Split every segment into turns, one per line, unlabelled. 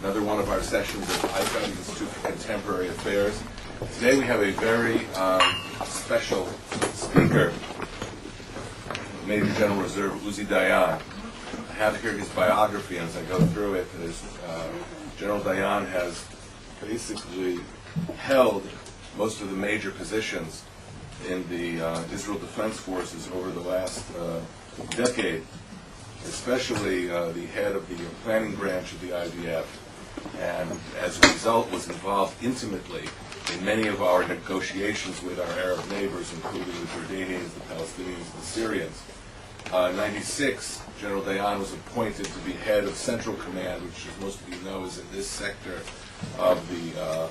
another one of our sessions at the ICA, the Institute for Contemporary Affairs. Today we have a very special speaker, Major General Reserve Uzi Dayan. I have here his biography, and as I go through it, General Dayan has basically held most of the major positions in the Israel Defense Forces over the last decade, especially the head of the planning branch of the IDF, and as a result was involved intimately in many of our negotiations with our Arab neighbors, including the Jordanians, the Palestinians, and the Syrians. In '96, General Dayan was appointed to be head of Central Command, which, as most of you know, is in this sector of the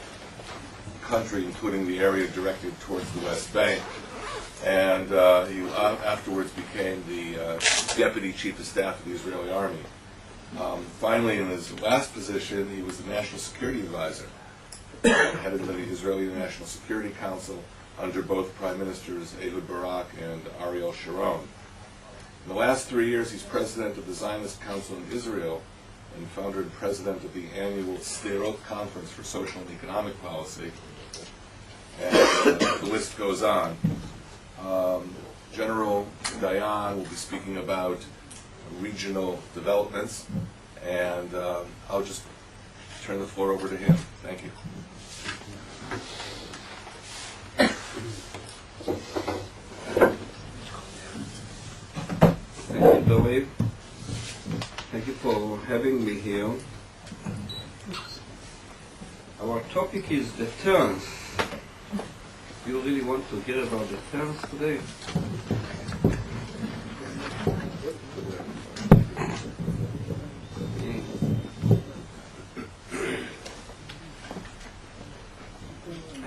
country, including the area directed towards the West Bank. And he afterwards became the Deputy Chief of Staff of the Israeli Army. Finally, in his last position, he was the National Security Advisor, headed the Israeli National Security Council under both Prime Ministers Ehud Barak and Ariel Sharon. In the last 3 years, he's president of the Zionist Council in Israel and founder and president of the annual Sderot Conference for Social and Economic Policy. And the list goes on. General Dayan will be speaking about regional developments, and I'll just turn the floor over to him. Thank you.
Thank you, Dave. Thank you for having me here. Our topic is deterrence. You really want to hear about deterrence today?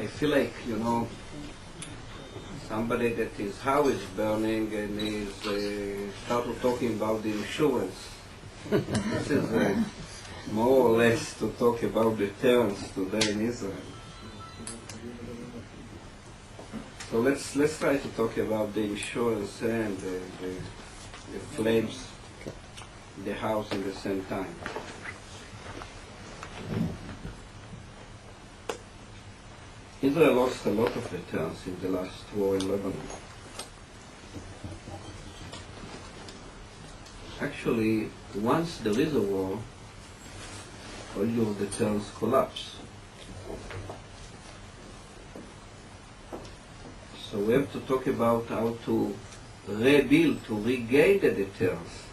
I feel like, somebody that his house is burning and is started talking about the insurance. This is more or less to talk about deterrence today in Israel. So let's try to talk about the insurance and the flames, the house at the same time. Israel lost a lot of deterrence in the last war in Lebanon. Actually, once there is a war, all your deterrence collapse. So we have to talk about how to rebuild, to regain the deterrence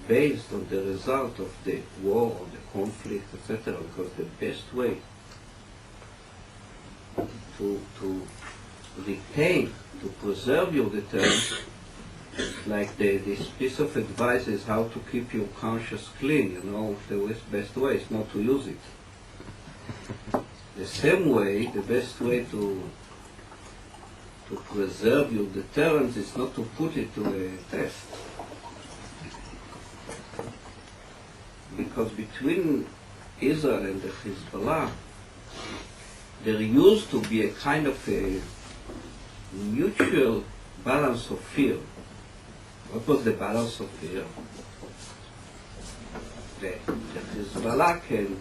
based on the result of the war or the conflict, etc. Because the best way to retain, to preserve your deterrence, like this piece of advice is how to keep your conscience clean. The best way is not to use it. The same way, the best way to preserve your deterrence is not to put it to a test. Because between Israel and the Hizbullah, there used to be a kind of a mutual balance of fear. What was the balance of fear? The Hizbullah can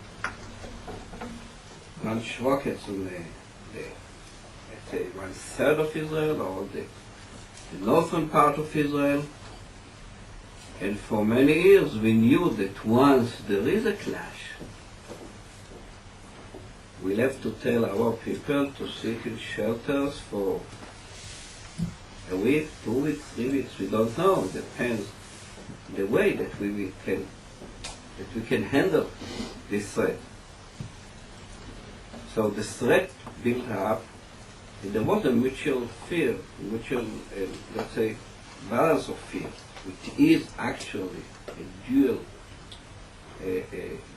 launch rockets on let's say 1/3 of Israel or the northern part of Israel. And for many years we knew that once there is a clash, we'll have to tell our people to seek in shelters for a week, 2 weeks, 3 weeks, we don't know. It depends the way that we can handle this threat. So the threat built up, and there was a mutual fear, mutual, let's say, balance of fear, which is actually a dual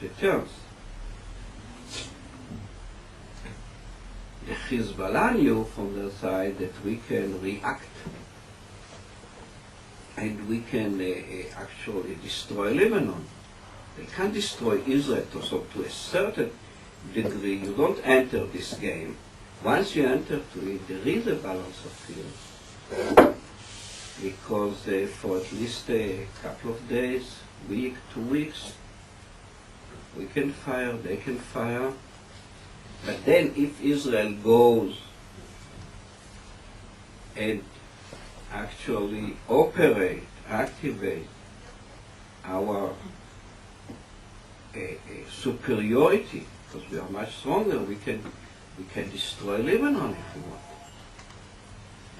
deterrence. The Hizbullah knew from their side that we can react and we can actually destroy Lebanon. They can't destroy Israel, so to a certain degree you don't enter this game. Once you enter to it, there is a balance of fear. Because for at least a couple of days, week, 2 weeks, we can fire, they can fire. But then if Israel goes and actually activate our superiority, because we are much stronger, we can destroy Lebanon if we want.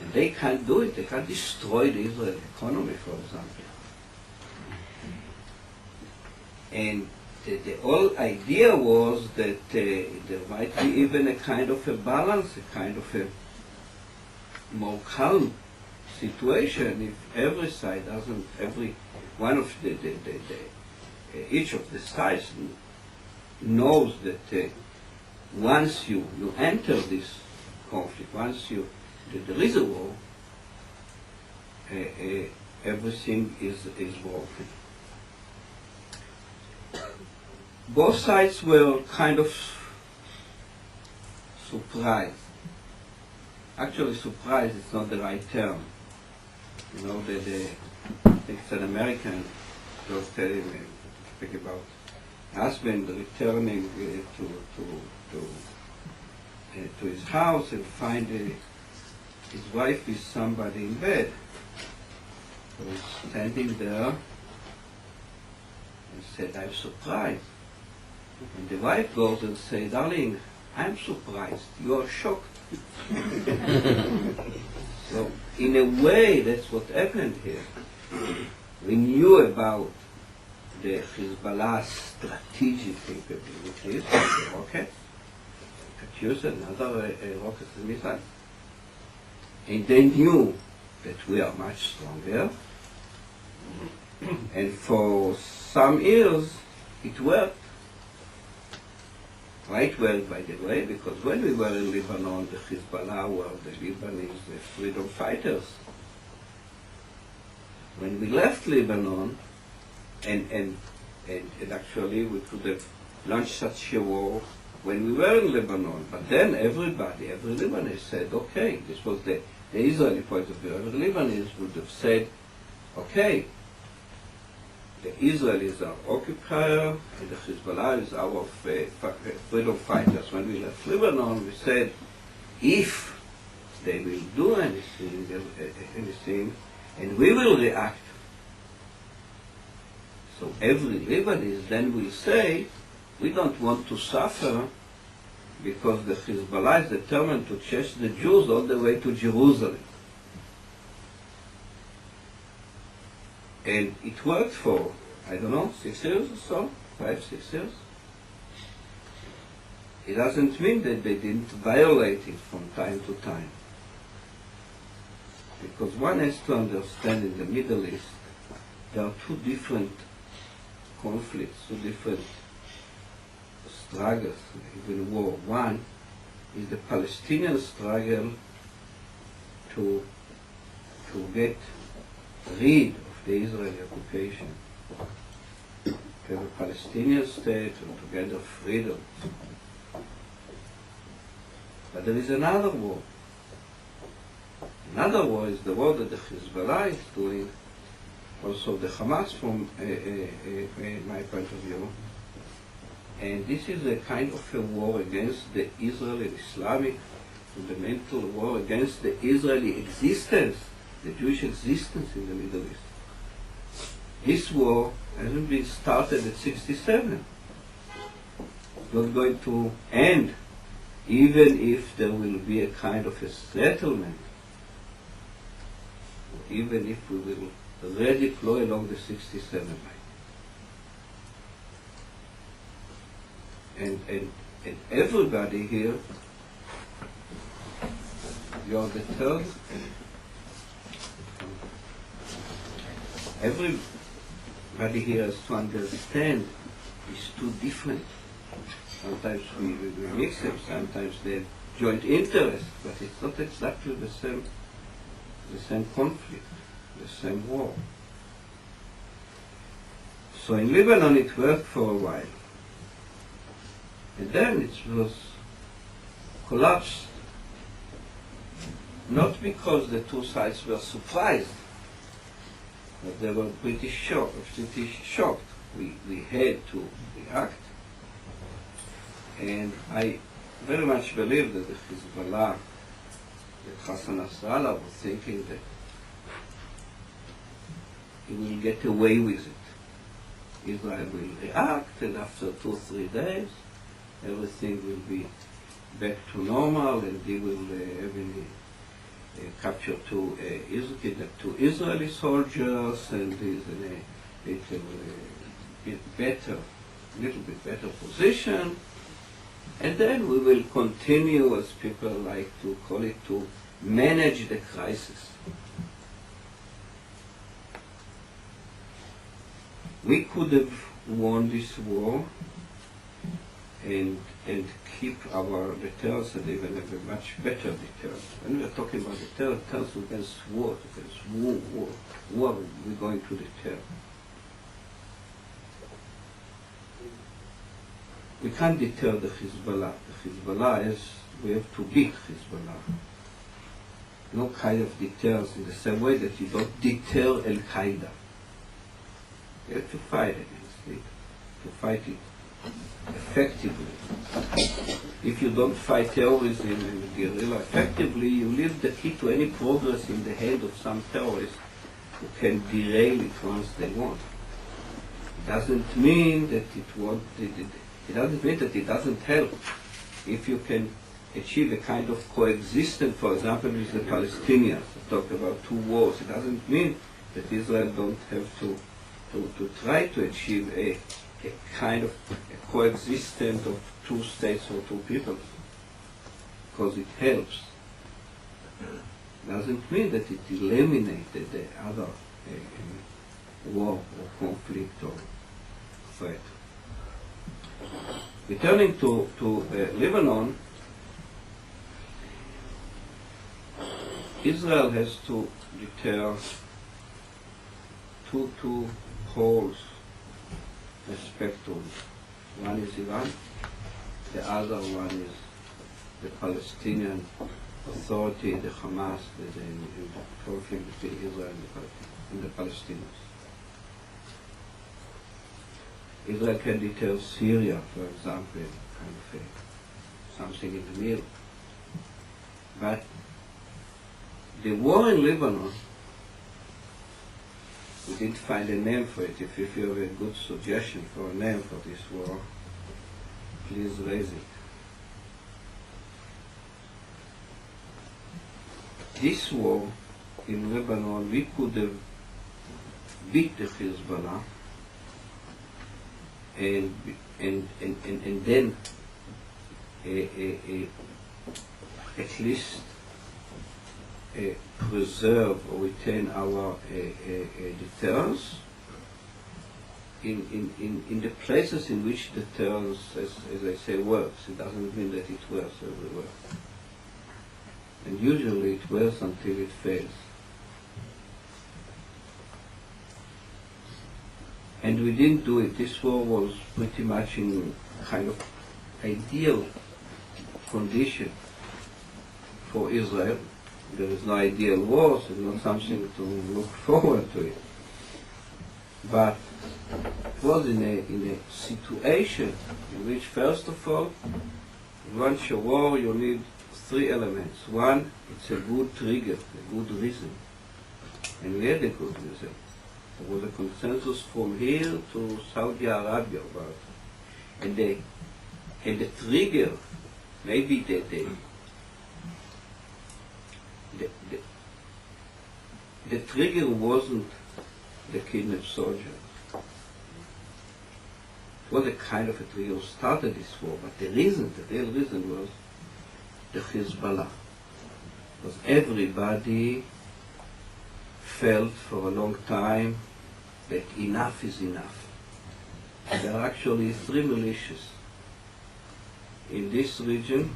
And they can't do it. They can't destroy the Israeli economy, for example. And the whole idea was that there might be even a kind of a balance, a kind of a more calm situation if every side doesn't, each of the sides knows that once you enter this conflict, there is a war, everything is broken. Both sides were kind of surprised. Actually, surprise is not the right term. You know, I think it's an American was telling me, speaking about husband returning to his house and find his wife is somebody in bed. So he's standing there and said, "I'm surprised." And the wife goes and says, "Darling, I'm surprised. You are shocked." So, in a way, that's what happened here. We knew about the Hizbullah's strategic capabilities, the rocket, Katyusha, another rocket and missile. And they knew that we are much stronger. And for some years, it worked. Quite well, by the way, because when we were in Lebanon, the Hizbullah were the Lebanese freedom fighters. When we left Lebanon, and actually we could have launched such a war when we were in Lebanon, but then every Lebanese said, okay, this was the Israeli point of view. Every Lebanese would have said, okay, the Israelis are occupier and the Hizbullah is our freedom fighters. When we left Lebanon, we said, if they will do anything, and we will react. So every Lebanese then will say, we don't want to suffer because the Hizbullah is determined to chase the Jews all the way to Jerusalem. And it worked for, I don't know, 6 years or so, 5, 6 years. It doesn't mean that they didn't violate it from time to time. Because one has to understand in the Middle East, there are two different conflicts, two different struggles, even war. One is the Palestinian struggle to get rid of the Israeli occupation, to have a Palestinian state and to gather freedom. But there is another war. Another war is the war that the Hizbullah is doing, also the Hamas from my point of view. And this is a kind of a war against the Israeli Islamic, fundamental war against the Israeli existence, the Jewish existence in the Middle East. This war hasn't been started at 67. It's not going to end, even if there will be a kind of a settlement, even if we will redeploy along the 67 line. And everybody here, you are the third, everybody here has to understand these two different. Sometimes we mix them, sometimes they have joint interests, but it's not exactly the same conflict, the same war. So in Lebanon it worked for a while. And then it was collapsed. Not because the two sides were surprised, but they were pretty shocked. We had to react. And I very much believe that the Hizbullah, that Hassan Nasrallah was thinking that he will get away with it. Israel will react, and after 2-3 days, everything will be back to normal, and he will capture two Israeli soldiers, and he's in a little bit better position. And then we will continue, as people like to call it, to manage the crisis. We could have won this war and keep our deterrence and even have a much better deterrence. When we are talking about deterrence against war, we're going to deter. We can't deter the Hizbullah. The Hizbullah is, we have to beat Hizbullah. No kind of deterrence in the same way that you don't deter Al-Qaeda. You have to fight against it, to fight it effectively. If you don't fight terrorism and guerrilla effectively, you leave the key to any progress in the hand of some terrorists who can derail it once they want. It doesn't mean that it doesn't mean that it doesn't help if you can achieve a kind of coexistence, for example, with the Palestinians. I talked about two wars. It doesn't mean that Israel don't have to try to achieve a kind of a coexistence of two states or two peoples, because it helps. It doesn't mean that it eliminated the other war or conflict or threat. Returning to Lebanon, Israel has to deter two poles in the spectrum. One is Iran, the other one is the Palestinian Authority, the Hamas, the conflict between Israel and the Palestinians. Israel can deter Syria, for example, kind of something in the middle. But the war in Lebanon, we didn't find a name for it. If you have a good suggestion for a name for this war, please raise it. This war in Lebanon, we could have beat the Hizbullah and then at least preserve or retain our deterrence in the places in which deterrence, as I say, works. It doesn't mean that it works everywhere. And usually it works until it fails. And we didn't do it. This war was pretty much in kind of ideal condition for Israel. There is no ideal war, so it's not something to look forward to it. But it was in a situation in which, first of all, to launch a war, you need three elements. One, it's a good trigger, a good reason. And we had a good reason. There was a consensus from here to Saudi Arabia about it. And the trigger, maybe the trigger wasn't the kidnapped soldier. It was a kind of a trigger who started this war, but the real reason was the Hizbullah. Because everybody felt for a long time that enough is enough. And there are actually three militias in this region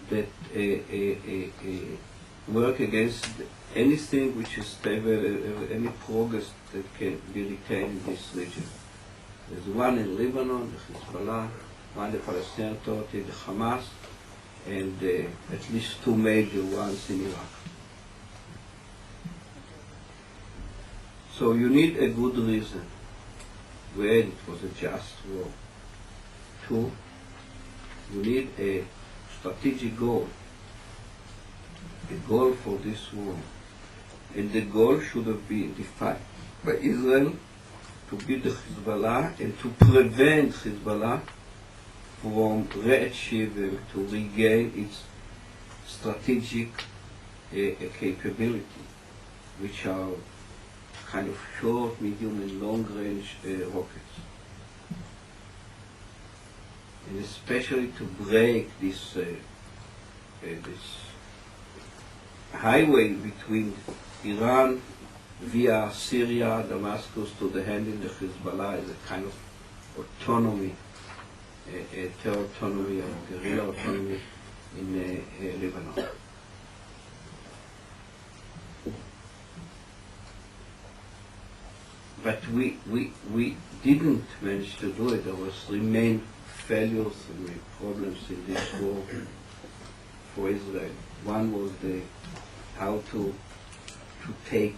that work against anything which is stable, any progress that can be retained in this region. There's one in Lebanon, the Hizbullah, one the Palestinian Authority, the Hamas, and at least two major ones in Iraq. So you need a good reason. Where it was a just war. Two, You need a strategic goal, a goal for this war. And the goal should have been defined by Israel to beat the Hizbullah and to prevent Hizbullah from re-achieving, to regain its strategic capability, which are kind of short, medium, and long-range rockets. And especially to break this highway between Iran via Syria, Damascus, to the hand in the Hizbullah is a kind of autonomy, a terror autonomy and guerrilla autonomy in Lebanon. But we didn't manage to do it. There remained failures and problems in this war for Israel. One was how to take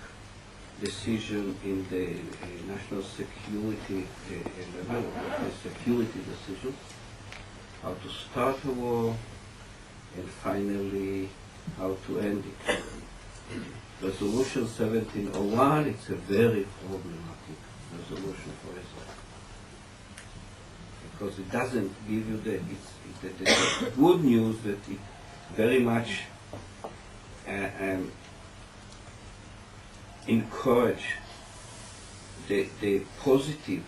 decision in the national security level, the security decisions, how to start a war, and finally how to end it. Resolution 1701, it's a very problematic resolution for Israel, because it doesn't give you the good news that it very much encourage the positive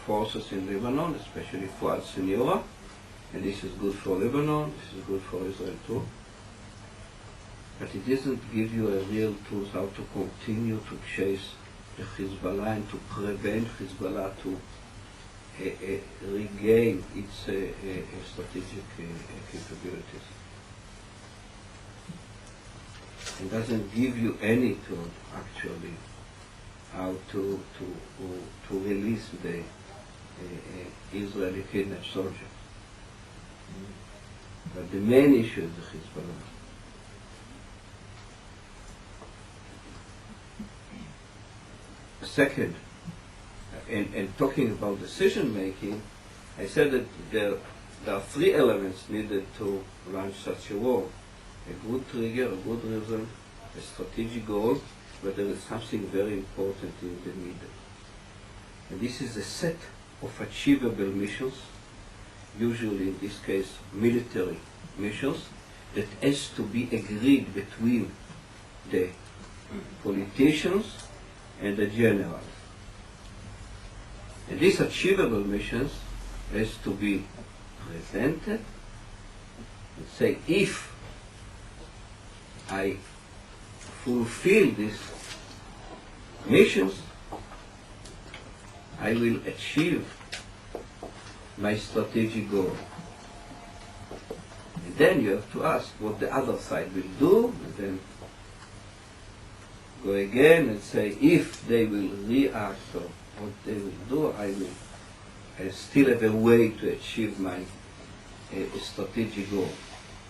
forces in Lebanon, especially Fuad Seniora, and this is good for Lebanon, this is good for Israel too. But it doesn't give you a real tool how to continue to chase the Hizbullah and to prevent Hizbullah to regain its strategic capabilities. It doesn't give you any tool, actually, how to release the Israeli kidnapped soldier. But the main issue is the Hizbullah. Second, and talking about decision making, I said that there are three elements needed to launch such a war: a good trigger, a good reason, a strategic goal, but there is something very important in the middle. And this is a set of achievable missions, usually in this case military missions, that has to be agreed between the politicians and the generals. And these achievable missions has to be presented and say, if I fulfill these missions, I will achieve my strategic goal. And then you have to ask what the other side will do, and then go again and say, if they will react or what they will do, I still have a way to achieve my strategic goal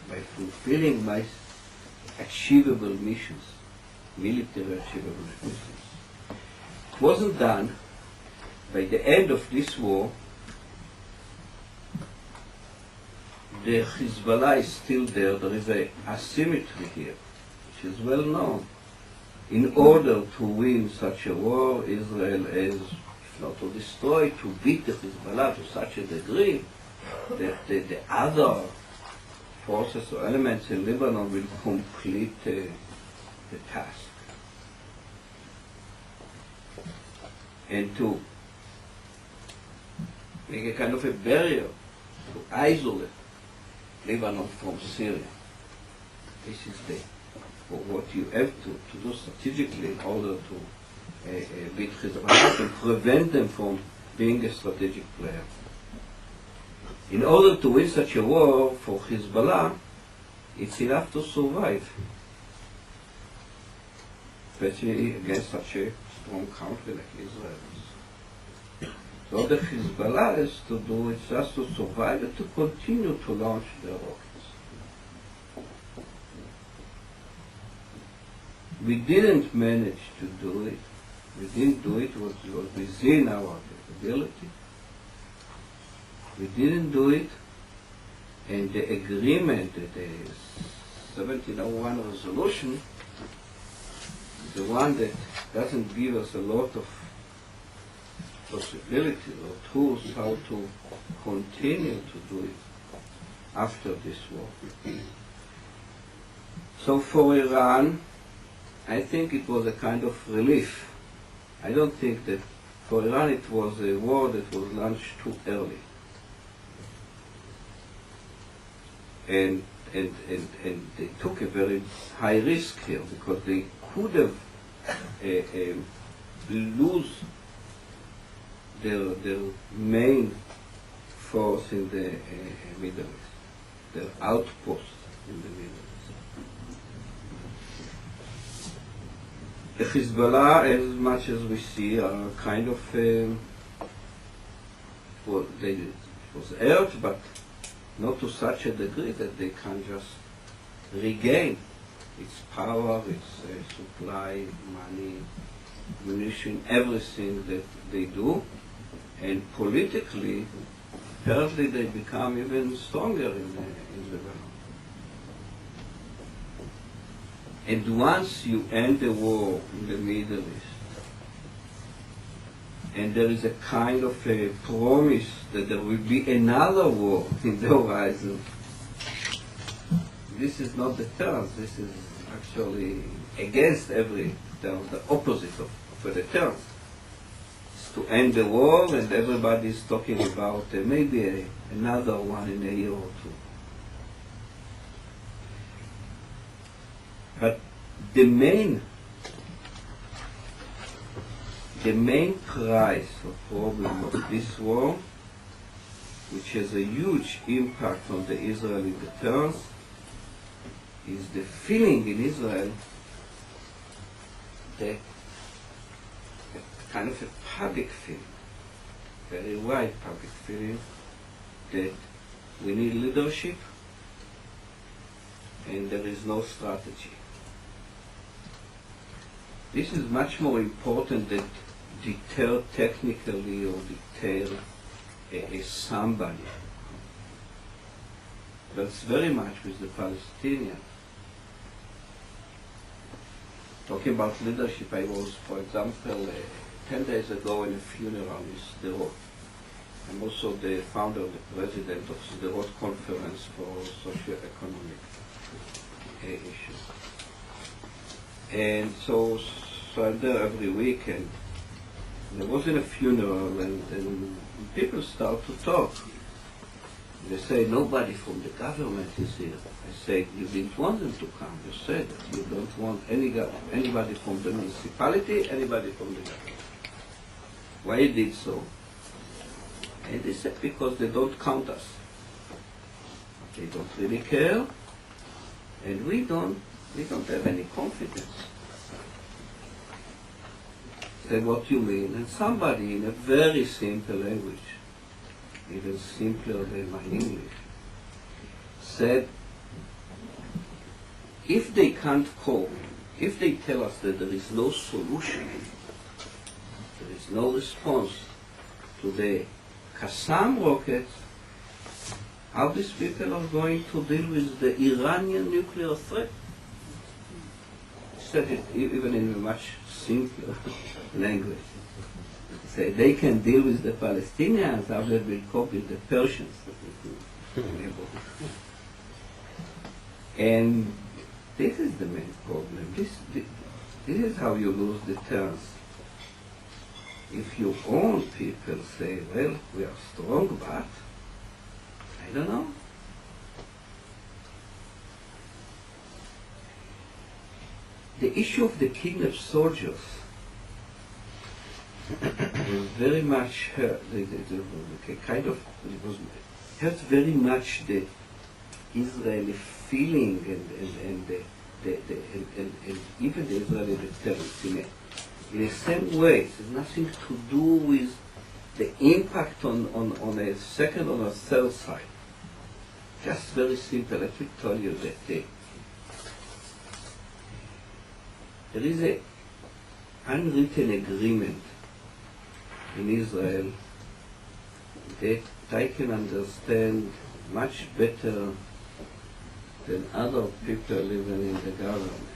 by fulfilling my achievable missions, military achievable missions. It wasn't done. By the end of this war, the Hizbullah is still there. There is an asymmetry here, which is well known. In order to win such a war, Israel has, if not to destroy, to beat the Hizbullah to such a degree that the other forces or elements in Lebanon will complete the task. And to make a kind of a barrier, to isolate Lebanon from Syria. This is what you have to do strategically in order to beat Hizbullah and prevent them from being a strategic player. In order to win such a war for Hizbullah, it's enough to survive, especially against such a strong country like Israel. So what the Hizbullah has to do is just to survive and to continue to launch their rockets. We didn't manage to do it. We didn't do it. It was within our capability. We didn't do it And the agreement, the 1701 resolution, the one that doesn't give us a lot of possibilities or tools how to continue to do it after this war. So for Iran, I think it was a kind of relief. I don't think that for Iran it was a war that was launched too early. And they took a very high risk here because they could have lose their main force in the Middle East, their outpost in the Middle East. The Hizbullah, as much as we see, are kind of well, it was hurt, but not to such a degree that they can just regain its power, its supply, money, munition, everything that they do. And politically, apparently they become even stronger in Lebanon. And once you end the war in the Middle East, and there is a kind of a promise that there will be another war in the horizon, this is not deterrence, this is actually against every term, the opposite of a deterrence. It's to end the war, and everybody is talking about maybe another one in a year or two. But the main price or problem of this war, which has a huge impact on the Israeli deterrence, is the feeling in Israel that kind of a public feeling, very wide public feeling, that we need leadership and there is no strategy. This is much more important than deter technically or deter somebody. That's very much with the Palestinians. Talking about leadership, I was, for example, 10 days ago in a funeral in Sderot. I'm also the founder, the president of Sderot Conference for Socio-Economic Issues. And so I'm there every week, and I was in a funeral, and people start to talk. They say, nobody from the government is here. I say, you didn't want them to come. You said that you don't want anybody from the municipality, anybody from the government. Why you did so? And they said, because they don't count us. They don't really care, and we don't have any confidence. I said, what you mean? And somebody in a very simple language, even simpler than my English, said, if they can't cope, if they tell us that there is no solution, there is no response to the Kassam rockets, how these people are going to deal with the Iranian nuclear threat? He said it even in a much simpler language. Say they can deal with the Palestinians, how they will cope with the Persians. And this is the main problem. This is how you lose deterrence. If your own people say, well, we are strong, but I don't know. The issue of the kidnapped soldiers was very much hurt. Hurt very much the Israeli feeling and even the Israeli deterrence in the same way. It has nothing to do with the impact on a second or a third side. Just very simple. Let me tell you that there is an unwritten agreement in Israel that I can understand much better than other people living in the government.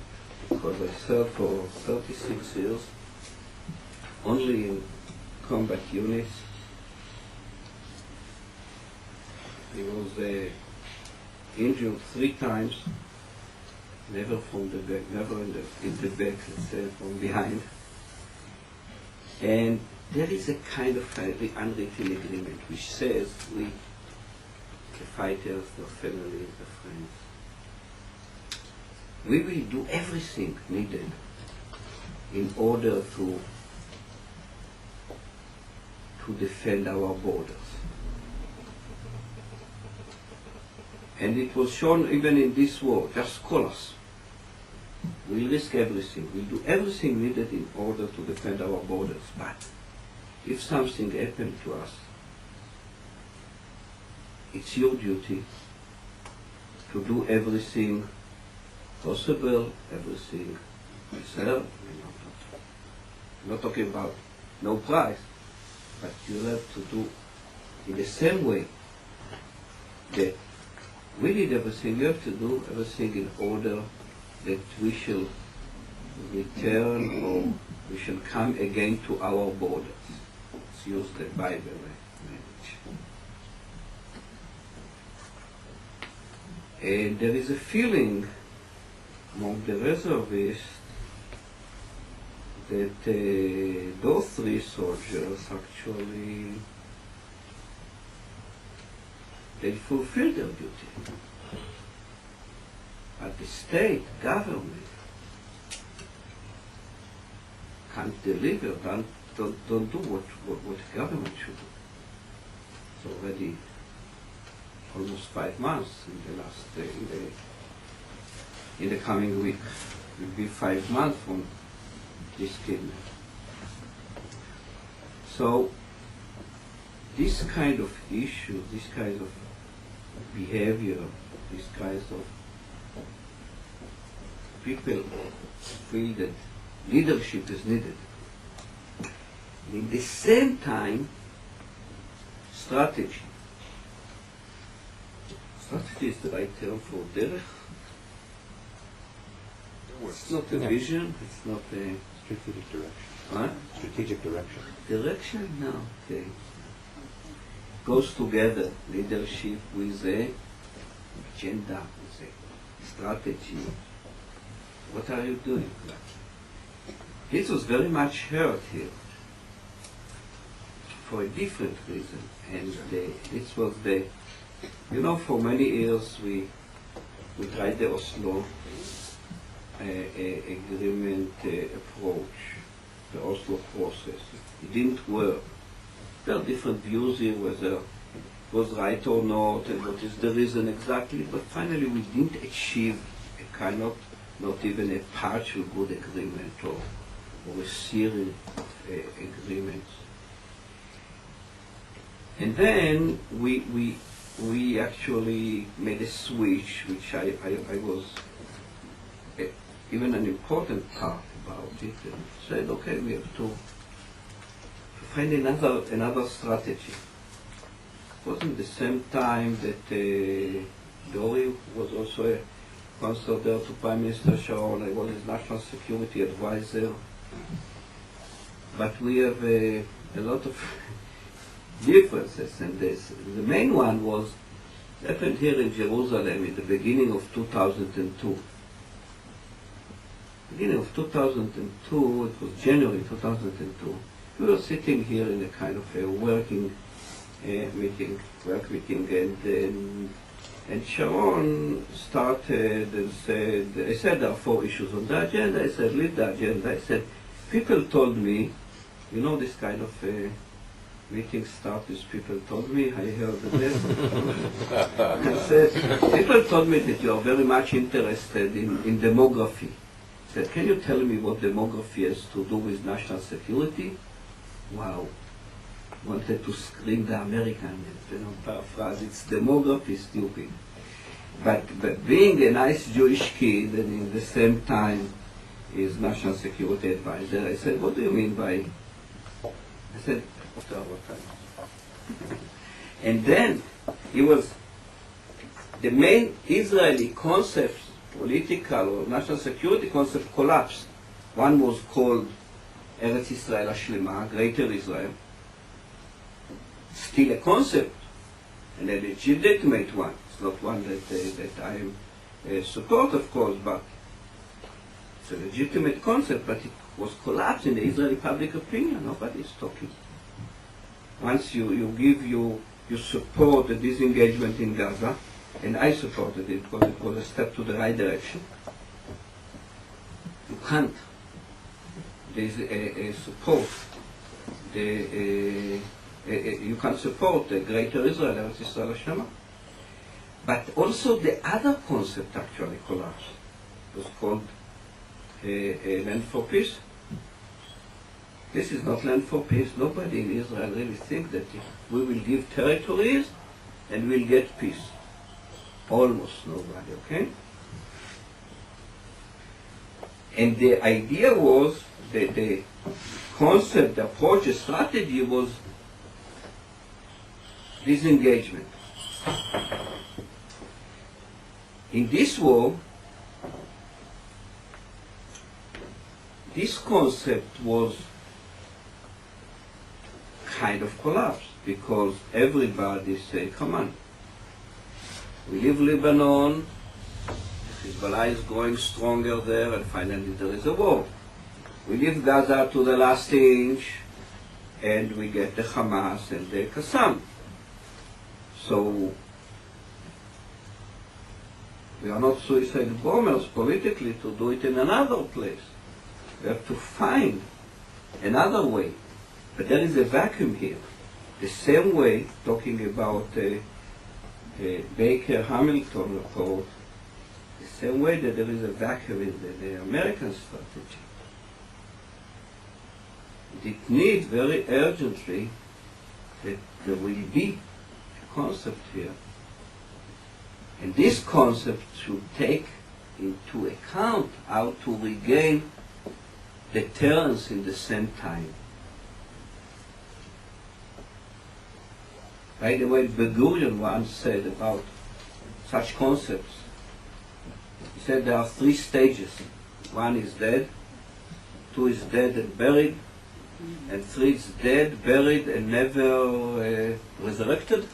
Because I served for 36 years, only in combat units. He was injured 3 times, never from the back, never in the back, let's say, from behind. And there is a kind of unwritten agreement which says we, the fighters, the families, the friends, we will do everything needed in order to defend our borders. And it was shown even in this war, just call us. We'll risk everything. We'll do everything needed in order to defend our borders. But if something happened to us, it's your duty to do everything possible, everything yourself. I'm not talking about no price, but you have to do in the same way that we did everything. You have to do everything in order that we shall return or we shall come again to our borders. Let's use the Bible language. And there is a feeling among the reservists that those 3 soldiers actually they fulfill their duty. But the state government can't deliver, don't do what government should do. It's already almost 5 months in the last in the coming week. It will be 5 months from this kidnapping. So this kind of issue, this kind of behavior, this kind of people feel that leadership is needed. And at the same time, strategy. Strategy is the right term for derech. It's not a vision, it's not a...
Strategic direction.
What?
Strategic direction.
Direction? No, okay. Goes together, leadership with a agenda, with a strategy. What are you doing? This was very much heard here for a different reason. And this was the, you know, for many years we tried the Oslo agreement approach, the Oslo process. It didn't work. There are different views here whether it was right or not and what is the reason exactly, but finally we didn't achieve a kind of, not even a partial good agreement or a series of agreements. And then we actually made a switch, which I was even an important part about it, and said, okay, we have to find another strategy. It wasn't the same time that Dori was also a counselor there to Prime Minister Sharon. I was his national security advisor. But we have a lot of differences in this. The main one was happened here in Jerusalem in the beginning of 2002. Beginning of 2002, it was January 2002. We were sitting here in a kind of a work meeting, and Sharon started and said, I said there are 4 issues on the agenda. I said, lead the agenda. I said, people told me, you know, this kind of meeting started, people told me, I heard this. I said, people told me that you are very much interested in demography. I said, can you tell me what demography has to do with national security? Wow. Wanted to scream the American, paraphrase, it's demography, stupid. But being a nice Jewish kid and in the same time is national security advisor, I said, what do you mean by, I said, after our time. And then he was the main Israeli concepts, political or national security concept, collapsed. One was called Eretz Israel Hashlema, Greater Israel. Still a concept, and a legitimate one. It's not one that I am support, of course, but it's a legitimate concept, but it was collapsed in the Israeli public opinion. Nobody is talking. Once you support the disengagement in Gaza, and I supported it because it was a step to the right direction, you can't. There's a support. You can support the Greater Israel, Eretz Israel Hashlema. But also the other concept actually collapsed. It was called land for peace. This is not land for peace. Nobody in Israel really thinks that we will give territories and we'll get peace. Almost nobody, okay? And the idea was, the concept, the approach, the strategy was disengagement. In this war, this concept was kind of collapsed because everybody said, come on, we leave Lebanon, Hizbullah is growing stronger there, and finally there is a war. We leave Gaza to the last inch, and we get the Hamas and the Kassam. So we are not suicidal bombers politically to do it in another place. We have to find another way. But there is a vacuum here. The same way, talking about Baker-Hamilton report, the same way that there is a vacuum in the American strategy. It needs very urgently that there will be a concept here. And this concept should take into account how to regain deterrence in the same time. By the way, Ben-Gurion once said about such concepts, he said there are 3 stages. 1 is dead, 2 is dead and buried, and 3 is dead, buried, and never resurrected.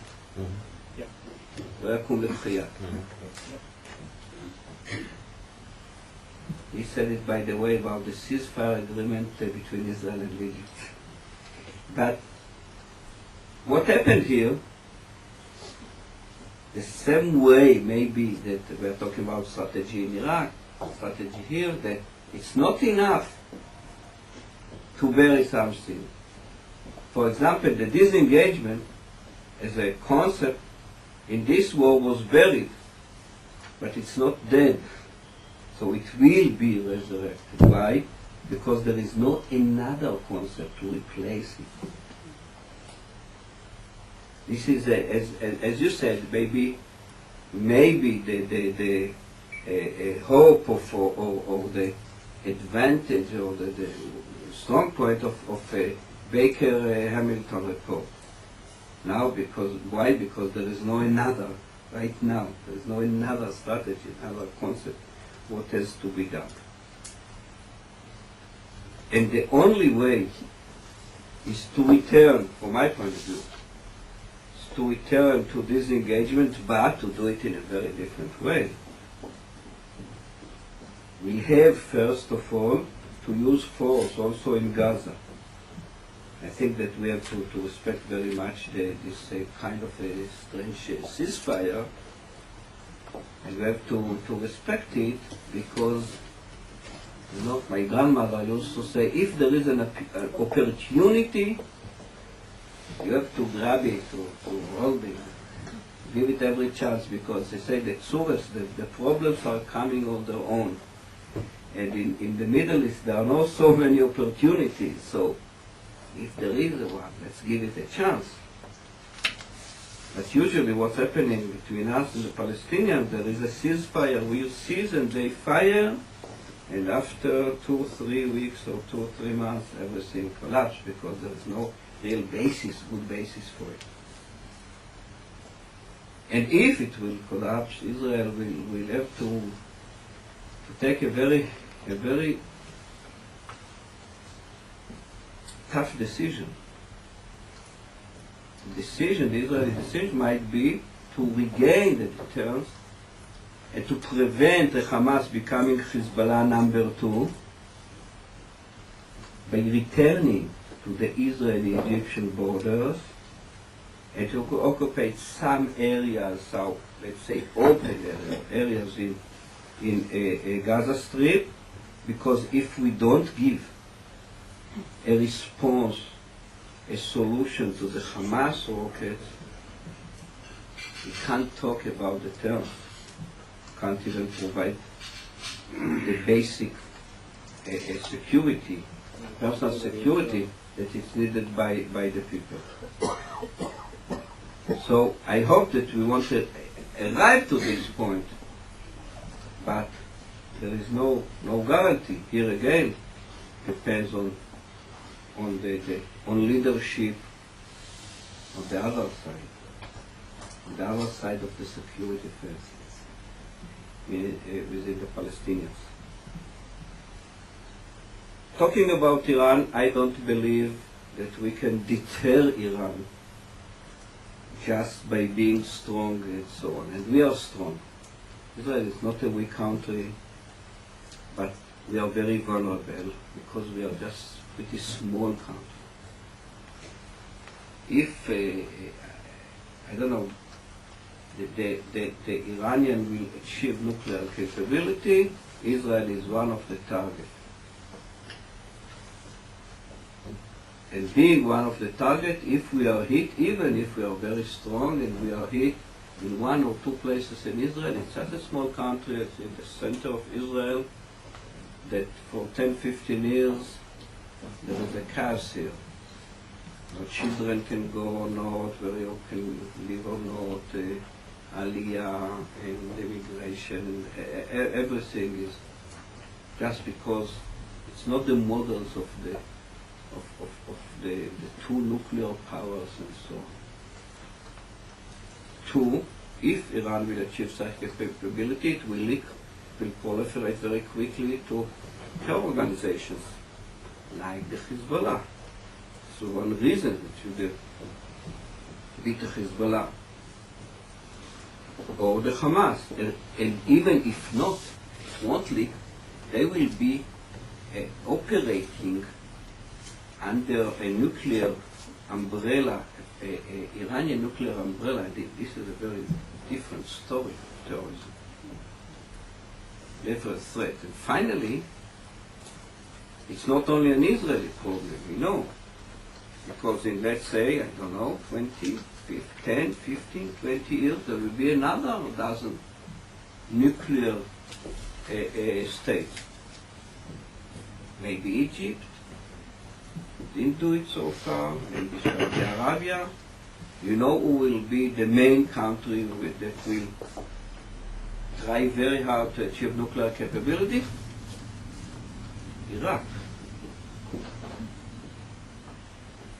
לא יקום לתחייה. He said it, by the way, about the ceasefire agreement between Israel and Egypt. But what happened here, the same way maybe that we're talking about strategy in Iraq, strategy here, that it's not enough to bury something. For example, the disengagement as a concept in this war was buried, but it's not dead. So it will be resurrected. Why? Because there is no another concept to replace it. This is, as you said, maybe the hope of, or the advantage or the strong point of Baker-Hamilton report. Now, why? Because there is no another, right now, there is no another strategy, another concept, what has to be done. And the only way is to return, from my point of view, is to return to this engagement, but to do it in a very different way. We have, first of all, to use force also in Gaza. I think that we have to respect very much this kind of a strange ceasefire, and we have to respect it because, you know, my grandmother used to say, if there is an opportunity, you have to grab it, to hold it, give it every chance, because they say that the problems are coming on their own. And in the Middle East, there are not so many opportunities, so if there is one, let's give it a chance. But usually what's happening between us and the Palestinians, there is a ceasefire. We cease and they fire, and after 2 or 3 weeks or 2 or 3 months, everything collapses because there is no real basis, good basis for it. And if it will collapse, Israel will have to take a very tough decision. The Israeli decision might be to regain the deterrence and to prevent the Hamas becoming Hizbullah number 2 by returning to the Israeli-Egyptian borders and to occupy some areas, so let's say open areas in Gaza Strip, because if we don't give a response, a solution to the Hamas rockets, we can't talk about the terms. Can't even provide the basic security, personal security that is needed by the people. So I hope that we want to arrive to this point, but there is no guarantee. Here again, depends on leadership on the other side of the security fence within the Palestinians. Talking about Iran, I don't believe that we can deter Iran just by being strong and so on. And we are strong. Israel is not a weak country, but we are very vulnerable because we are just a pretty small country. If, I don't know, the Iranian will achieve nuclear capability, Israel is one of the targets. And being one of the targets, if we are hit, even if we are very strong and we are hit in one or two places in Israel, it's such a small country, it's in the center of Israel, that for 10-15 years there is a chaos here. Our children can go or not, where you can live or not, Aliyah and immigration, and everything is just because it's not the models of the two nuclear powers and so on. Two, if Iran will achieve such capability, it will proliferate very quickly to terror organizations like the Hizbullah. So one reason that you beat the Hizbullah or the Hamas, and even if not, it won't leak, they will be operating under a nuclear umbrella, Iranian nuclear umbrella. This is a very different story of terrorism. Different threat. And finally, it's not only an Israeli problem, we know. Because in, let's say, I don't know, 10, 15, 20 years, there will be another dozen nuclear states. Maybe Egypt didn't do it so far, maybe Saudi Arabia. You know who will be the main country that will try very hard to achieve nuclear capability? Iraq.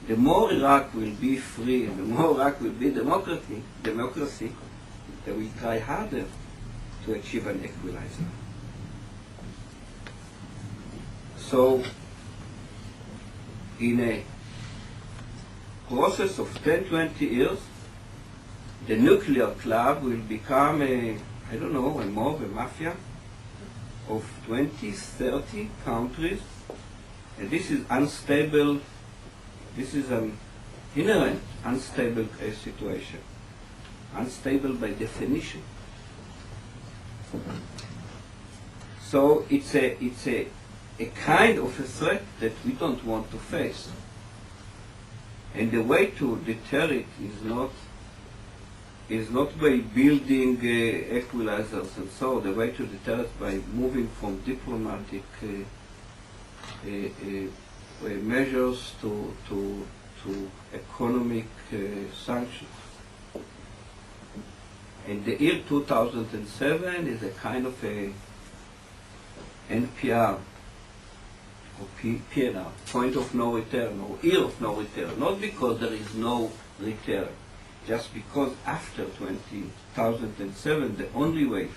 The more Iraq will be free and the more Iraq will be democracy, they will try harder to achieve an equalizer. So, in a process of 10-20 years, the nuclear club will become a mob, a mafia of 20-30 countries, and this is unstable. This is an inherent unstable situation, unstable by definition. So it's a kind of a threat that we don't want to face. And the way to deter it is not by building equalizers and so. The way to deter it by moving from diplomatic measures to economic sanctions. And the year 2007 is a kind of a NPR or point of no return, or year of no return, not because there is no return. just because after 2007 the only way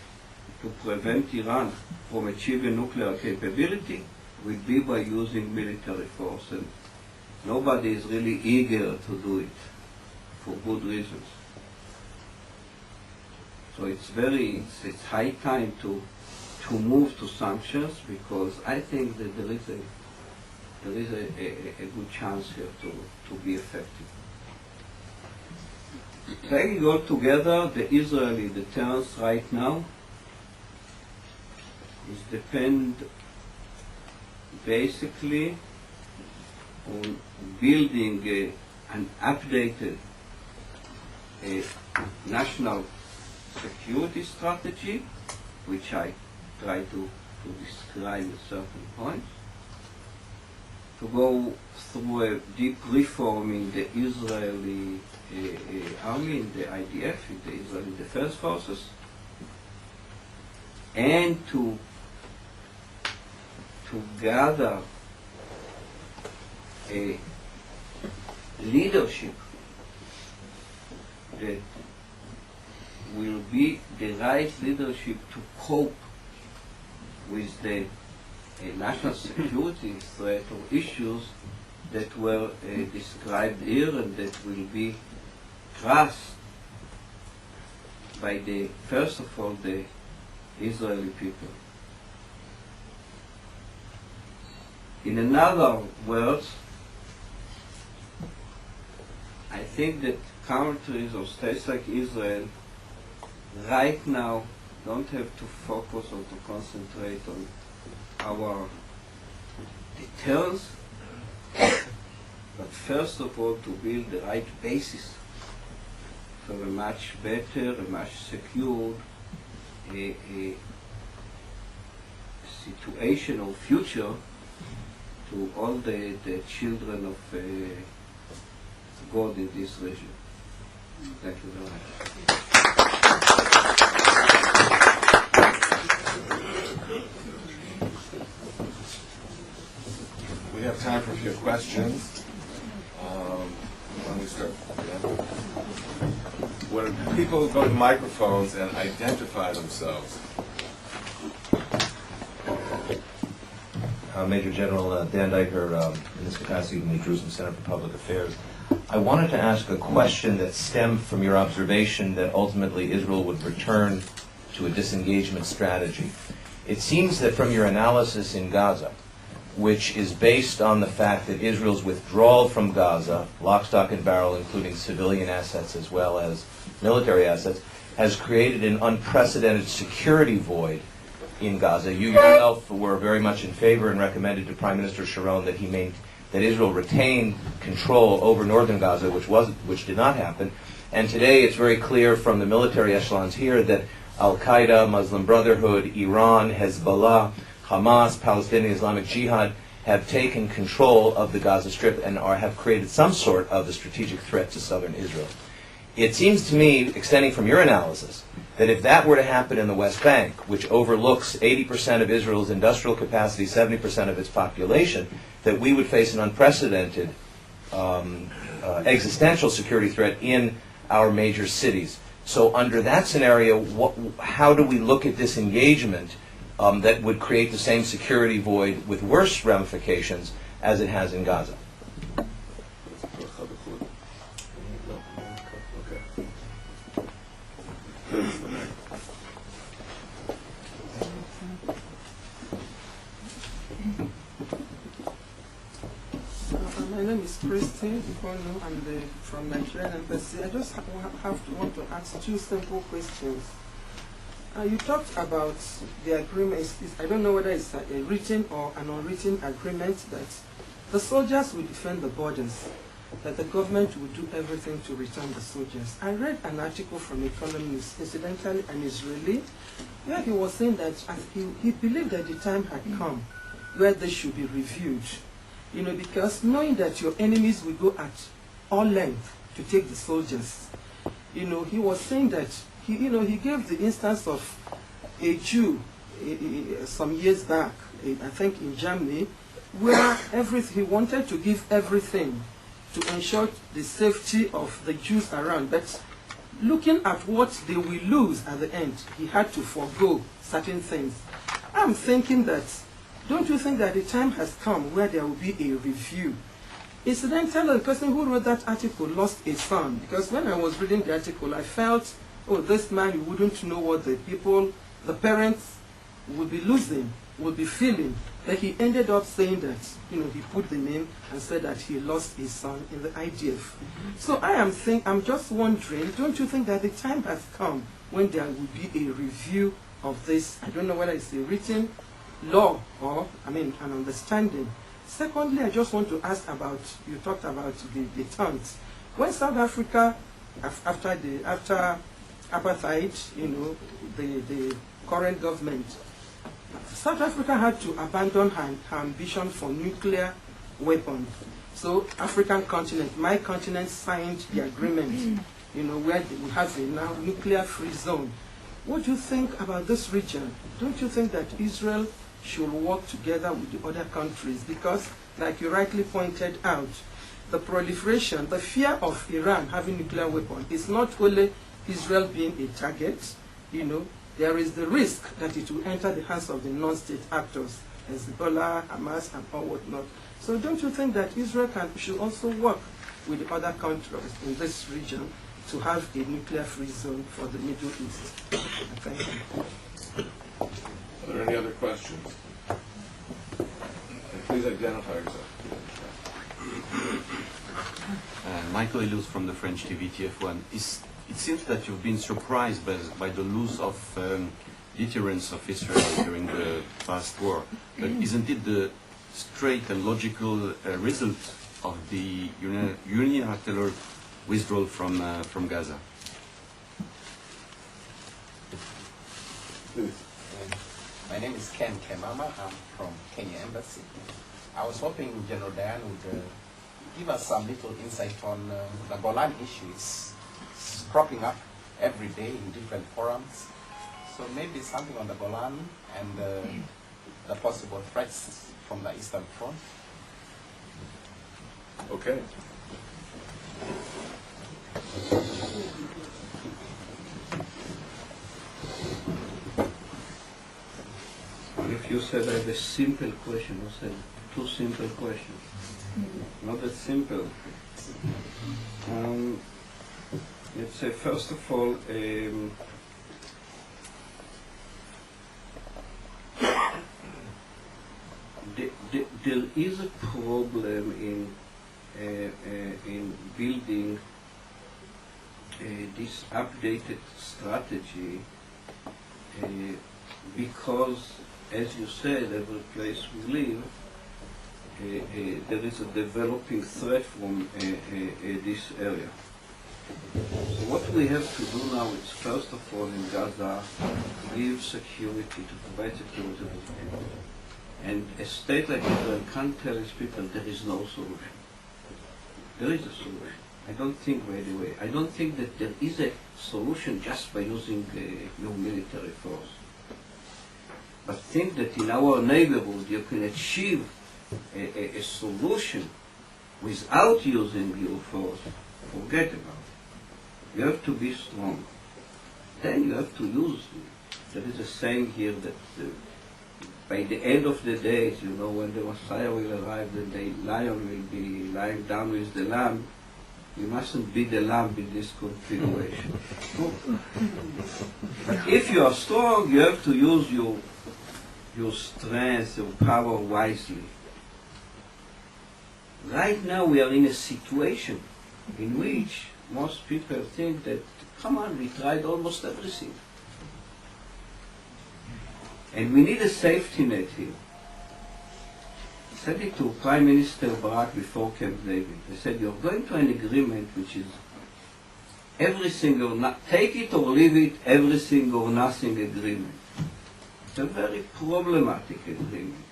to prevent Iran from achieving nuclear capability will be by using military force, and nobody is really eager to do it for good reasons. So it's high time to move to sanctions, because I think that there is a good chance here to be effective. Taking all together, the Israeli deterrence right now is depend basically on building an updated national security strategy, which I try to describe at certain points, to go through a deep reform in the Israeli army, in the IDF, in the Israeli Defense Forces, and to gather a leadership that will be the right leadership to cope with the national security threat or issues that were described here, and that will be grasped by first of all, the Israeli people. In other words, I think that countries or states like Israel right now don't have to focus or to concentrate on our deterrence, but first of all to build the right basis for a much better, a much secured a situation or future to all the children of God in this region. Thank you very much.
We have time for a few questions. Why don't we start? When people go to microphones and identify themselves.
Major General Dan Diker, in this capacity from the Jerusalem Center for Public Affairs. I wanted to ask a question that stemmed from your observation that ultimately Israel would return to a disengagement strategy. It seems that from your analysis in Gaza, which is based on the fact that Israel's withdrawal from Gaza, lock, stock, and barrel, including civilian assets as well as military assets, has created an unprecedented security void in Gaza. You yourself were very much in favor and recommended to Prime Minister Sharon that that Israel retain control over northern Gaza, which did not happen. And today it's very clear from the military echelons here that Al-Qaeda, Muslim Brotherhood, Iran, Hizbullah, Hamas, Palestinian Islamic Jihad have taken control of the Gaza Strip and have created some sort of a strategic threat to southern Israel. It seems to me, extending from your analysis, that if that were to happen in the West Bank, which overlooks 80% of Israel's industrial capacity, 70% of its population, that we would face an unprecedented existential security threat in our major cities. So under that scenario, how do we look at this engagement that would create the same security void with worse ramifications as it has in Gaza?
My name is Christine Ikono. I'm from Nigerian Embassy. I just want to ask two simple questions. You talked about the agreement. I don't know whether it's a written or an unwritten agreement that the soldiers will defend the borders, that the government will do everything to return the soldiers. I read an article from a columnist, incidentally an Israeli, where he was saying that he believed that the time had come where they should be reviewed. Because knowing that your enemies will go at all length to take the soldiers, he was saying that he gave the instance of a Jew some years back, I think in Germany, where he wanted to give everything to ensure the safety of the Jews around. But looking at what they will lose at the end, he had to forego certain things. I'm thinking that, don't you think that the time has come where there will be a review? Incidentally, the person who wrote that article lost a son, because when I was reading the article, I felt, oh, this man, you wouldn't know what the people, the parents would be losing, would be feeling. But he ended up saying that, he put the name and said that he lost his son in the IDF. So I'm just wondering, don't you think that the time has come when there will be a review of this? I don't know whether it's a written law or, an understanding. Secondly, I just want to ask about, you talked about the deterrence. When South Africa, after apartheid, the current government, South Africa had to abandon her ambition for nuclear weapons. So African continent, my continent, signed the agreement, where we have a now nuclear-free zone. What do you think about this region? Don't you think that Israel should work together with the other countries? Because, like you rightly pointed out, the proliferation, the fear of Iran having nuclear weapons is not only Israel being a target, there is the risk that it will enter the hands of the non-state actors, Hizbullah, Hamas, and all whatnot. So don't you think that Israel should also work with the other countries in this region to have a nuclear-free zone for the Middle East? Thank you.
Are there any other questions? Please identify yourself.
Michael Illouz from the French TV TF1. It seems that you've been surprised by the loss of deterrence of Israel during the past war. But isn't it the straight and logical result of the unilateral withdrawal from Gaza?
Please.
My name is Ken Kemama. I'm from Kenya Embassy. I was hoping General Dayan would give us some little insight on the Golan issues cropping up every day in different forums. So maybe something on the Golan and the possible threats from the Eastern Front.
Okay.
If you said I have a simple question, you said two simple questions. Not that simple. Let's say, first of all, there is a problem in building this updated strategy because, as you said, every place we live, there is a developing threat from this area. So what we have to do now is, first of all, in Gaza, give security, to provide security to people. And a state like Israel can't tell its people there is no solution. There is a solution. I don't think, by the way, I don't think that there is a solution just by using your military force. But think that in our neighborhood you can achieve a solution without using your force. Forget about it. You have to be strong. Then you have to use it. There is a saying here that by the end of the days, when the Messiah will arrive, then the lion will be lying down with the lamb. You mustn't be the lamb in this configuration. But if you are strong, you have to use your strength, your power wisely. Right now we are in a situation in which most people think that, come on, we tried almost everything. And we need a safety net here. I said it to Prime Minister Barak before Camp David. I said, you're going to an agreement which is everything or not, take it or leave it, everything or nothing agreement. It's a very problematic agreement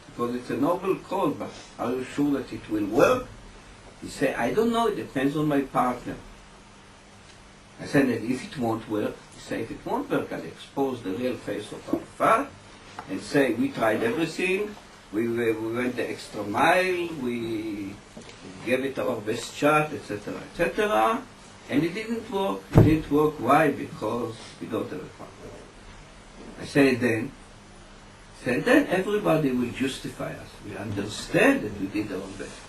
because it's a noble cause, but are you sure that it will work? He said, I don't know, it depends on my partner. I said that if it won't work, he said, if it won't work, I'll expose the real face of Arafat and say, we tried everything, we went the extra mile, we gave it our best shot, etc., etc., and it didn't work. It didn't work. Why? Because we don't have a partner. I say then everybody will justify us. We understand that we did our best.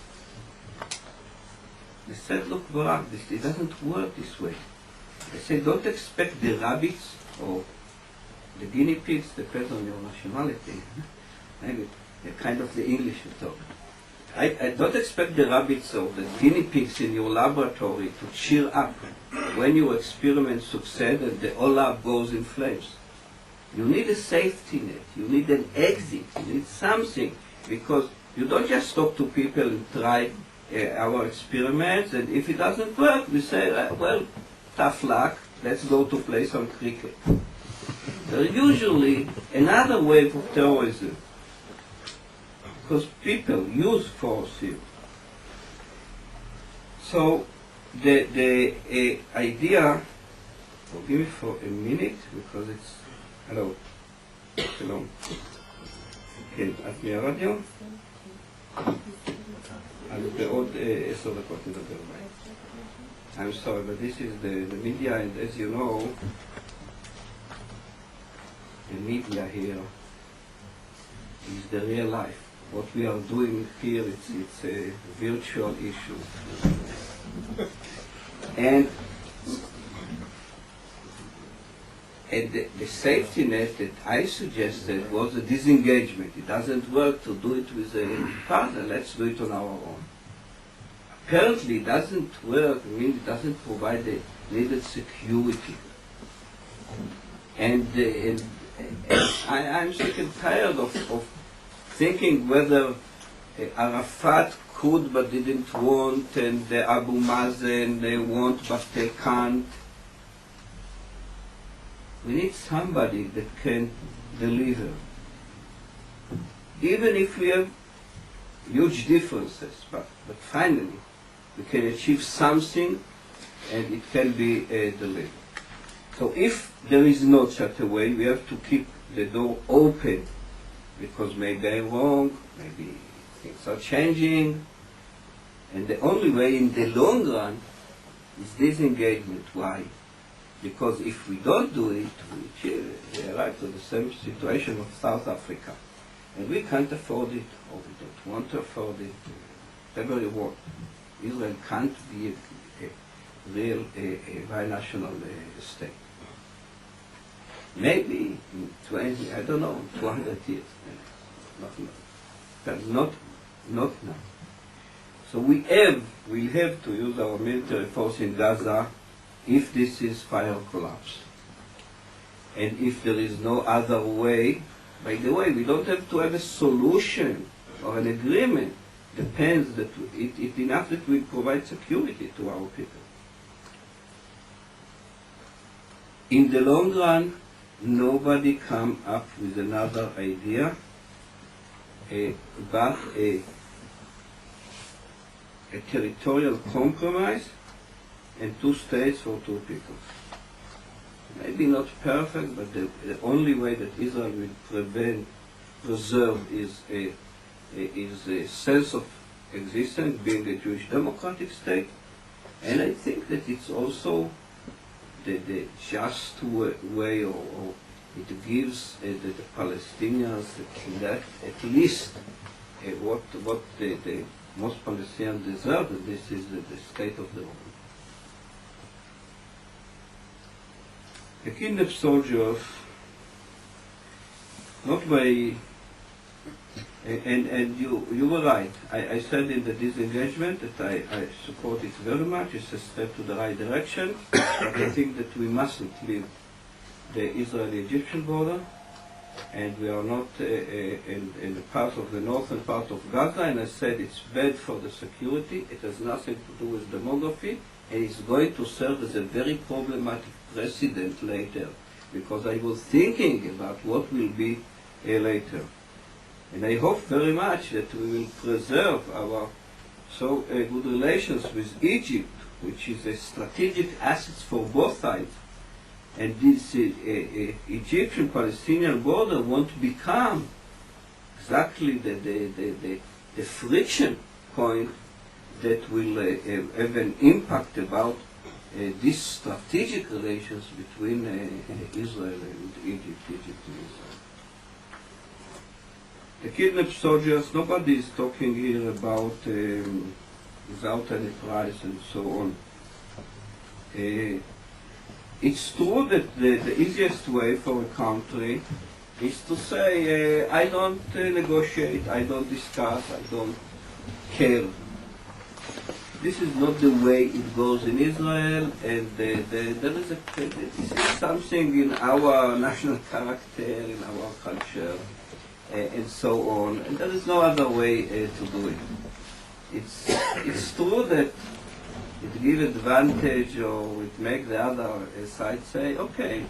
I said, look, Barak, it doesn't work this way. I said, don't expect the rabbits or the guinea pigs, depends on your nationality. Maybe kind of the English you talk. I don't expect the rabbits or the guinea pigs in your laboratory to cheer up when your experiment succeeds and the whole lab goes in flames. You need a safety net. You need an exit. You need something, because you don't just talk to people and try our experiments, and if it doesn't work, we say, well, tough luck, let's go to play some cricket. There's usually another wave of terrorism, because people use force here. So the idea, forgive me for a minute, because it's, hello, שלום. כן, את מהרדיו? אז בעוד 10 דקות נדבר בהם. I'm sorry, but this is the media, and as you know, the media here is the real life. What we are doing here, it's a virtual issue. And the safety net that I suggested was a disengagement. It doesn't work to do it with a partner. Let's do it on our own. Apparently, it doesn't work. I mean, it doesn't provide the needed security. And I'm sick and tired of thinking whether Arafat could but didn't want, and the Abu Mazen they want but they can't. We need somebody that can deliver. Even if we have huge differences, but finally we can achieve something and it can be delivered. So if there is not such a way, we have to keep the door open, because maybe I'm wrong, maybe things are changing, and the only way in the long run is disengagement. Why? Because if we don't do it, we arrive to the same situation of South Africa. And we can't afford it, or we don't want to afford it, whatever you want. Israel can't be a real binational state. Maybe in 20, I don't know, 200 years. Not now. So we have to use our military force in Gaza if this ceasefire collapse. And if there is no other way, by the way, we don't have to have a solution or an agreement. Depends that it enough that we provide security to our people. In the long run, nobody come up with another idea but a territorial compromise and 2 states for 2 people. Maybe not perfect, but the only way that Israel will preserve is a sense of existence, being a Jewish democratic state, and I think that it's also the just way, or it gives the Palestinians that at least what the most Palestinians deserve, and this is the state of the world. The kidnapped soldiers, not by, and you were right. I said in the disengagement that I support it very much. It's a step to the right direction, but I think that we mustn't leave the Israeli-Egyptian border, and we are not in the part of the northern part of Gaza, and I said it's bad for the security. It has nothing to do with demography, and it's going to serve as a very problematic precedent later, because I was thinking about what will be later. And I hope very much that we will preserve our so good relations with Egypt, which is a strategic asset for both sides. And this Egyptian-Palestinian border won't become exactly the friction point that will have an impact about these strategic relations between Israel and Egypt and Israel. The kidnapped soldiers, nobody is talking here about without any price and so on. It's true that the easiest way for a country is to say, I don't negotiate, I don't discuss, I don't care. This is not the way it goes in Israel, and there is this is something in our national character, in our culture, and so on, and there is no other way to do it. It's true that it gives advantage, or it makes the other side say, okay,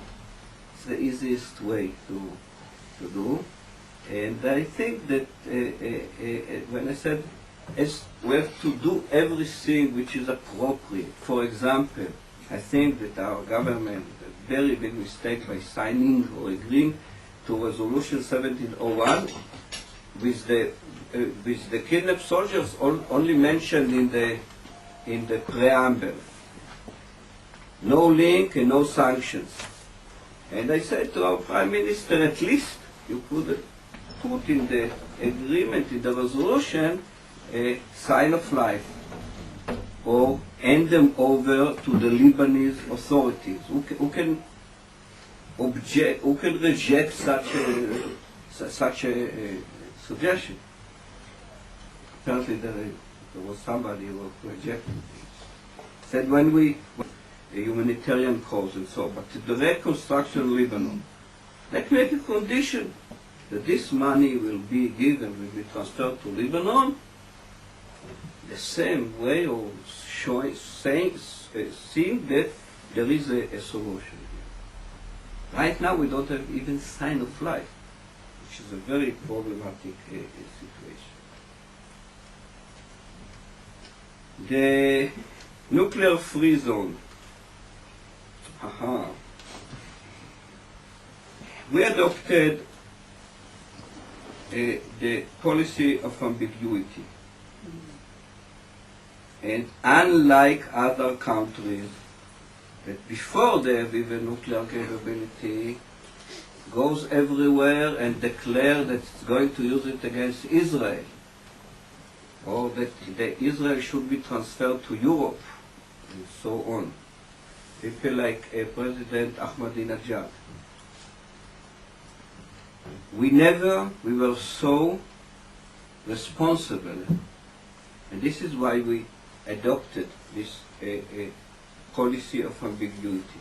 it's the easiest way to do. And I think that when I said we have to do everything which is appropriate. For example, I think that our government made a very big mistake by signing or agreeing to Resolution 1701 with the kidnapped soldiers only mentioned in the preamble. No link and no sanctions. And I said to our Prime Minister, at least you could put in the agreement, in the resolution, a sign of life, or hand them over to the Lebanese authorities, who can reject such a suggestion. Apparently there was somebody who rejected it. Said when we a humanitarian cause and so on, but the reconstruction of Lebanon, let's make a condition that this money will be given, will be transferred to Lebanon, the same way of seeing that there is a solution here. Right now we don't have even sign of life, which is a very problematic situation. The nuclear-free zone. We adopted the policy of ambiguity. And unlike other countries that before they have even nuclear capability, goes everywhere and declare that it's going to use it against Israel, or that Israel should be transferred to Europe, and so on. People like President Ahmadinejad. We were so responsible, and this is why we adopted this policy of ambiguity.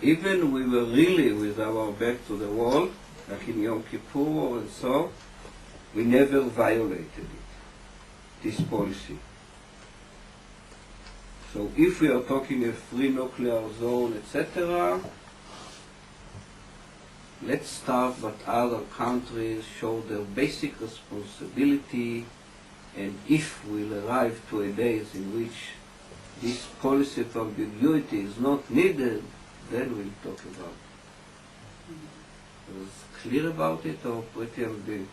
Even we were really with our back to the wall, like in Yom Kippur and so, we never violated it, this policy. So if we are talking a free nuclear zone, etc., let's start what other countries show their basic responsibility, and if we'll arrive to a days in which this policy of ambiguity is not needed, then we'll talk about it. Was clear about it, or pretty ambiguous?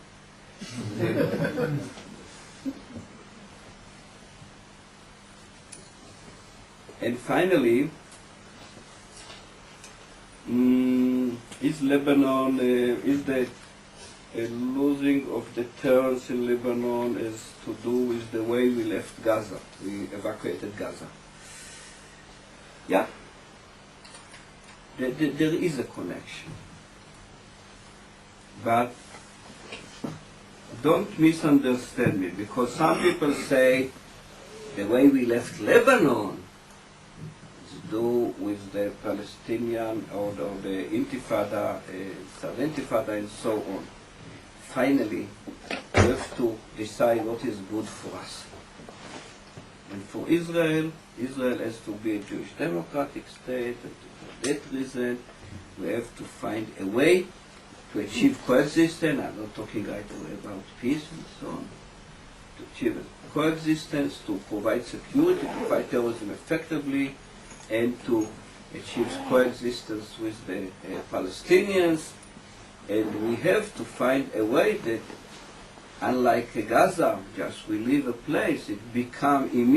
And finally, is Lebanon, is the losing of deterrence in Lebanon is to do with the way we left Gaza, we evacuated Gaza? Yeah, there is a connection. But don't misunderstand me, because some people say the way we left Lebanon is to do with the Palestinian or the Intifada, Intifada and so on. Finally, we have to decide what is good for us. And for Israel, Israel has to be a Jewish democratic state, and for that reason, we have to find a way to achieve coexistence. I'm not talking right away about peace and so on. To achieve coexistence, to provide security, to fight terrorism effectively, and to achieve coexistence with the Palestinians. And we have to find a way that unlike Gaza, just we leave a place, it become immediately